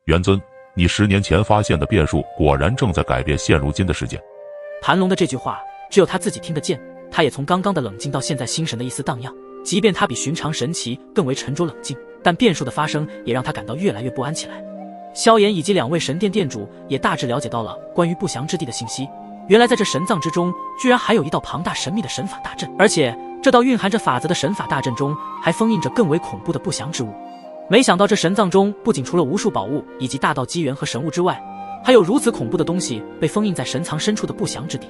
元尊，你10年前发现的变数果然正在改变现如今的世界。盘龙的这句话只有他自己听得见，他也从刚刚的冷静到现在心神的一丝荡漾。即便他比寻常神奇更为沉着冷静，但变数的发生也让他感到越来越不安起来。萧炎以及2位神殿殿主也大致了解到了关于不祥之地的信息。原来在这神藏之中，居然还有一道庞大神秘的神法大阵，而且这道蕴含着法则的神法大阵中还封印着更为恐怖的不祥之物。没想到这神藏中不仅除了无数宝物以及大道机缘和神物之外，还有如此恐怖的东西被封印在神藏深处的不祥之地。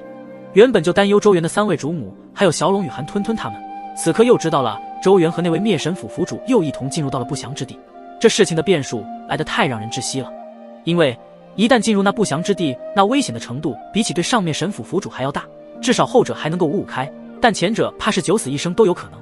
原本就担忧周元的3位主母还有小龙与韩吞吞他们，此刻又知道了周元和那位灭神府府主又一同进入到了不祥之地。这事情的变数来得太让人窒息了，因为一旦进入那不祥之地，那危险的程度比起对上面神府府主还要大，至少后者还能够五五开，但前者怕是九死一生都有可能。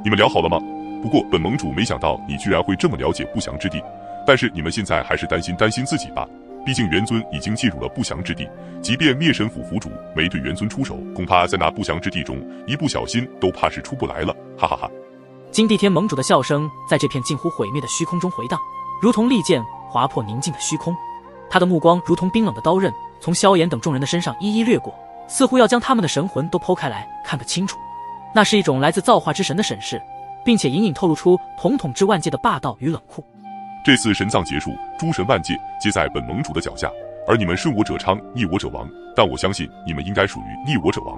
你们聊好了吗？不过本盟主没想到你居然会这么了解不祥之地，但是你们现在还是担心自己吧，毕竟元尊已经进入了不祥之地，即便灭神府府主没对元尊出手，恐怕在那不祥之地中一不小心都怕是出不来了，哈哈哈。金地天盟主的笑声在这片近乎毁灭的虚空中回荡，如同利剑划破宁静的虚空。他的目光如同冰冷的刀刃，从萧炎等众人的身上一一掠过，似乎要将他们的神魂都剖开来看个清楚。那是一种来自造化之神的审视，并且隐隐透露出统治万界的霸道与冷酷。这次神藏结束，诸神万界皆在本盟主的脚下，而你们顺我者昌，逆我者亡，但我相信你们应该属于逆我者亡。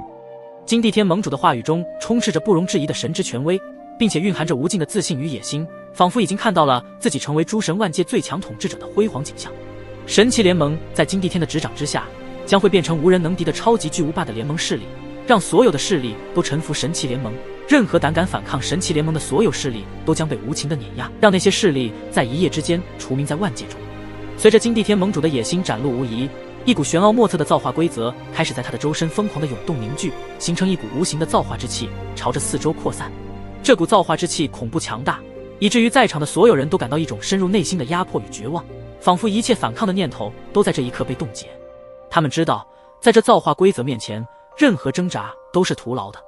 金地天盟主的话语中充斥着不容置疑的神之权威，并且蕴含着无尽的自信与野心，仿佛已经看到了自己成为诸神万界最强统治者的辉煌景象。神奇联盟在金地天的执掌之下，将会变成无人能敌的超级巨无霸的联盟势力，让所有的势力都臣服神奇联盟，任何胆敢反抗神奇联盟的所有势力都将被无情的碾压，让那些势力在一夜之间除名在万界中。随着金地天盟主的野心展露无遗，一股玄奥莫测的造化规则开始在他的周身疯狂的涌动凝聚，形成一股无形的造化之气，朝着四周扩散。这股造化之气恐怖强大，以至于在场的所有人都感到一种深入内心的压迫与绝望，仿佛一切反抗的念头都在这一刻被冻结。他们知道，在这造化规则面前，任何挣扎都是徒劳的。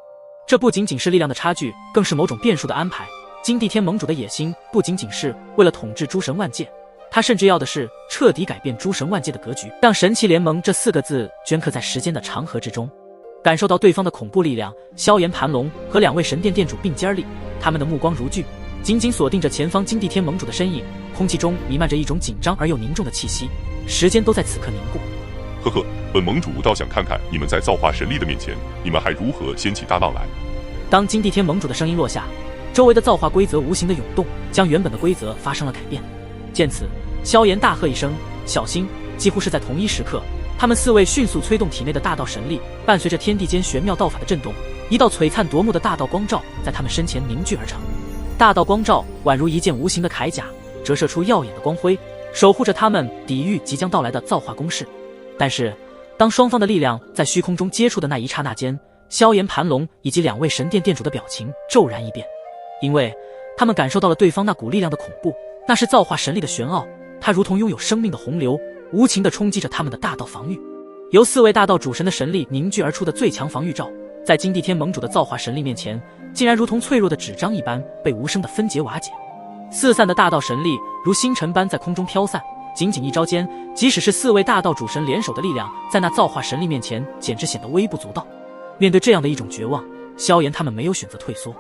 这不仅仅是力量的差距，更是某种变数的安排。金地天盟主的野心不仅仅是为了统治诸神万界，他甚至要的是彻底改变诸神万界的格局，让神奇联盟这4个字镌刻在时间的长河之中。感受到对方的恐怖力量，萧炎、盘龙和2位神殿殿主并肩立，他们的目光如炬，紧紧锁定着前方金地天盟主的身影，空气中弥漫着一种紧张而又凝重的气息，时间都在此刻凝固。呵呵，本盟主倒想看看你们在造化神力的面前，你们还如何掀起大浪来。当金地天盟主的声音落下，周围的造化规则无形的涌动，将原本的规则发生了改变。见此，萧炎大喝一声小心，几乎是在同一时刻，他们4位迅速催动体内的大道神力，伴随着天地间玄妙道法的震动，一道璀璨夺目的大道光罩在他们身前凝聚而成。大道光罩宛如一件无形的铠甲，折射出耀眼的光辉，守护着他们抵御即将到来的造化攻势。但是当双方的力量在虚空中接触的那一刹那间，萧炎、盘龙以及2位神殿殿主的表情骤然一变，因为他们感受到了对方那股力量的恐怖，那是造化神力的玄奥，它如同拥有生命的洪流，无情地冲击着他们的大道防御。由4位大道主神的神力凝聚而出的最强防御罩，在金地天盟主的造化神力面前，竟然如同脆弱的纸张一般被无声的分解瓦解。四散的大道神力如星辰般在空中飘散，仅仅一招间，即使是4位大道主神联手的力量，在那造化神力面前简直显得微不足道。面对这样的一种绝望，萧炎他们没有选择退缩，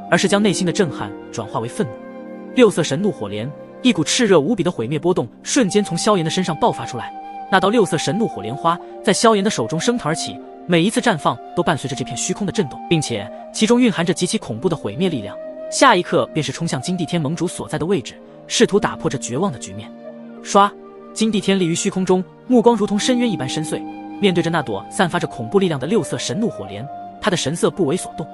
而是将内心的震撼转化为愤怒。6色神怒火莲，一股炽热无比的毁灭波动瞬间从萧炎的身上爆发出来，那道6色神怒火莲花在萧炎的手中升腾而起，每一次绽放都伴随着这片虚空的震动，并且其中蕴含着极其恐怖的毁灭力量，下一刻便是冲向金地天盟主所在的位置，试图打破这绝望的局面。唰，金地天立于虚空中，目光如同深渊一般深邃，面对着那朵散发着恐怖力量的6色神怒火莲，他的神色不为所动。